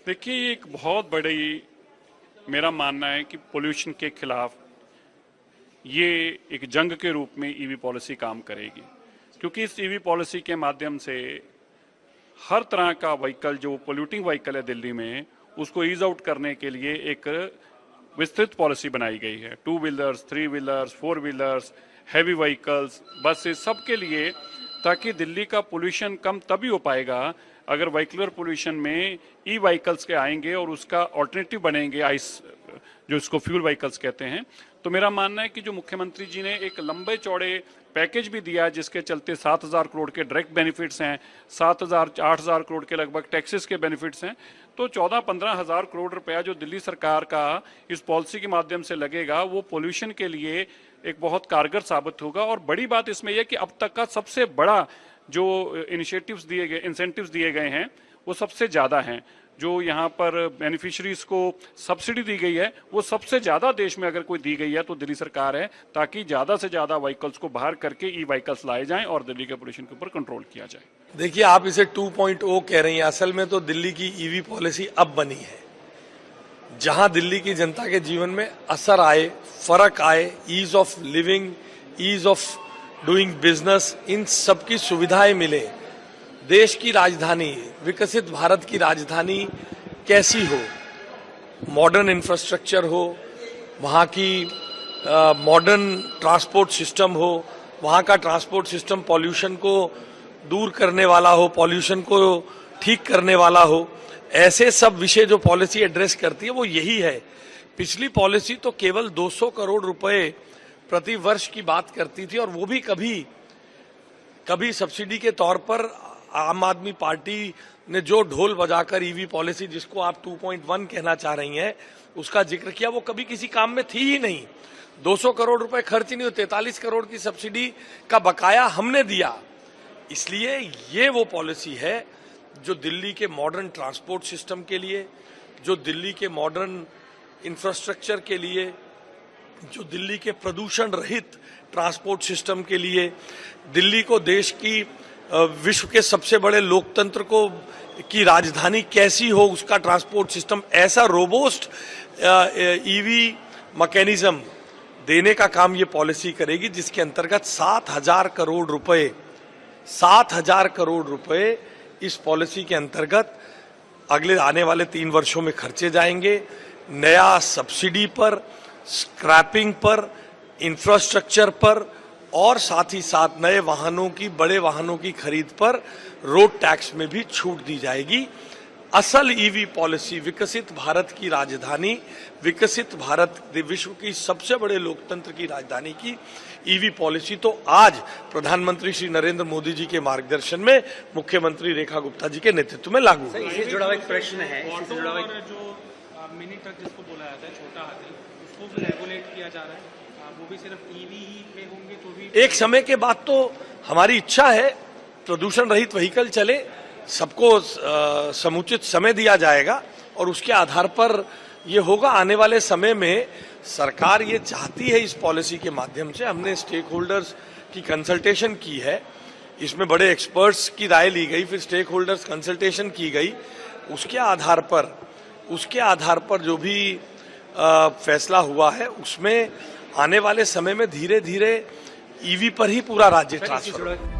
देखिए, ये एक बहुत बड़ी मेरा मानना है कि पोल्यूशन के खिलाफ ये एक जंग के रूप में ईवी पॉलिसी काम करेगी, क्योंकि इस ईवी पॉलिसी के माध्यम से हर तरह का व्हीकल जो पोल्यूटिंग व्हीकल है दिल्ली में, उसको ईज आउट करने के लिए एक विस्तृत पॉलिसी बनाई गई है। 2 wheelers, 3 wheelers, 4 wheelers, heavy vehicles, buses, सबके लिए, ताकि दिल्ली का पोल्यूशन कम तभी हो पाएगा अगर व्हीकुलर पोल्यूशन में ई व्हीकल्स के आएंगे और उसका ऑल्टरनेटिव बनेंगे आइस, जो इसको फ्यूल व्हीकल्स कहते हैं। तो मेरा मानना है कि जो मुख्यमंत्री जी ने एक लंबे चौड़े पैकेज भी दिया है, जिसके चलते 7,000 करोड़ के डायरेक्ट बेनिफिट्स हैं, 8,000 करोड़ के लगभग टैक्सेस के बेनिफिट्स हैं, तो 14-15 हज़ार करोड़ रुपया जो दिल्ली सरकार का इस पॉलिसी के माध्यम से लगेगा, वो पोल्यूशन के लिए एक बहुत कारगर साबित होगा। और बड़ी बात इसमें यह कि अब तक का सबसे बड़ा जो इनिशिएटिव्स दिए गए, इंसेंटिव्स दिए गए हैं, वो सबसे ज़्यादा हैं। जो यहाँ पर बेनिफिशरीज को सब्सिडी दी गई है, वो सबसे ज़्यादा देश में अगर कोई दी गई है तो दिल्ली सरकार है, ताकि ज़्यादा से ज़्यादा व्हीकल्स को बाहर करके ई व्हीकल्स लाए जाएं और दिल्ली के पोल्यूशन के ऊपर कंट्रोल किया जाए। देखिए, आप इसे 2.0 कह रही हैं, असल में तो दिल्ली की ईवी पॉलिसी अब बनी है, जहां दिल्ली की जनता के जीवन में असर आए, फर्क आए, ease of living, ease of doing business, इन सब की सुविधाएं मिले। देश की राजधानी, विकसित भारत की राजधानी कैसी हो, मॉडर्न इंफ्रास्ट्रक्चर हो, वहाँ की मॉडर्न ट्रांसपोर्ट सिस्टम हो, वहाँ का ट्रांसपोर्ट सिस्टम पॉल्यूशन को दूर करने वाला हो, पॉल्यूशन को ठीक करने वाला हो, ऐसे सब विषय जो पॉलिसी एड्रेस करती है वो यही है। पिछली पॉलिसी तो केवल 200 करोड़ रुपए प्रति वर्ष की बात करती थी, और वो भी कभी सब्सिडी के तौर पर आम आदमी पार्टी ने जो ढोल बजाकर ईवी पॉलिसी, जिसको आप 2.1 कहना चाह रही हैं, उसका जिक्र किया, वो कभी किसी काम में थी ही नहीं। 200 करोड़ रुपए खर्च ही नहीं हुए, 43 करोड़ की सब्सिडी का बकाया हमने दिया। इसलिए ये वो पॉलिसी है जो दिल्ली के मॉडर्न ट्रांसपोर्ट सिस्टम के लिए, जो दिल्ली के मॉडर्न इंफ्रास्ट्रक्चर के लिए, जो दिल्ली के प्रदूषण रहित ट्रांसपोर्ट सिस्टम के लिए, दिल्ली को देश की विश्व के सबसे बड़े लोकतंत्र को की राजधानी कैसी हो, उसका ट्रांसपोर्ट सिस्टम ऐसा रोबोस्ट ईवी मैकेनिज्म देने का काम ये पॉलिसी करेगी, जिसके अंतर्गत 7,000 करोड़ रुपए इस पॉलिसी के अंतर्गत अगले आने वाले 3 वर्षों में खर्चे जाएंगे। नया सब्सिडी पर, स्क्रैपिंग पर, इंफ्रास्ट्रक्चर पर, और साथ ही साथ नए वाहनों की, बड़े वाहनों की खरीद पर रोड टैक्स में भी छूट दी जाएगी। असल ईवी पॉलिसी, विकसित भारत की राजधानी, विकसित भारत, विश्व की सबसे बड़े लोकतंत्र की राजधानी की ईवी पॉलिसी तो आज प्रधानमंत्री श्री नरेंद्र मोदी जी के मार्गदर्शन में मुख्यमंत्री रेखा गुप्ता जी के नेतृत्व में लागू। इससे जुड़ा हुआ एक प्रश्न है, जो मिनी ट्रक जिसको बोला जाता है, छोटा हाथी, उसको भी रेगुलेट किया जा रहा है, वो भी सिर्फ ईवी ही पे होंगे तो भी एक समय के बाद तो हमारी इच्छा है प्रदूषण रहित व्हीकल चले, सबको समुचित समय दिया जाएगा और उसके आधार पर ये होगा। आने वाले समय में सरकार ये चाहती है, इस पॉलिसी के माध्यम से हमने स्टेक होल्डर्स की कंसल्टेशन की है, इसमें बड़े एक्सपर्ट्स की राय ली गई, फिर स्टेक होल्डर्स कंसल्टेशन की गई, उसके आधार पर जो भी फैसला हुआ है, उसमें आने वाले समय में धीरे धीरे ईवी पर ही पूरा राज्य ट्रांसफर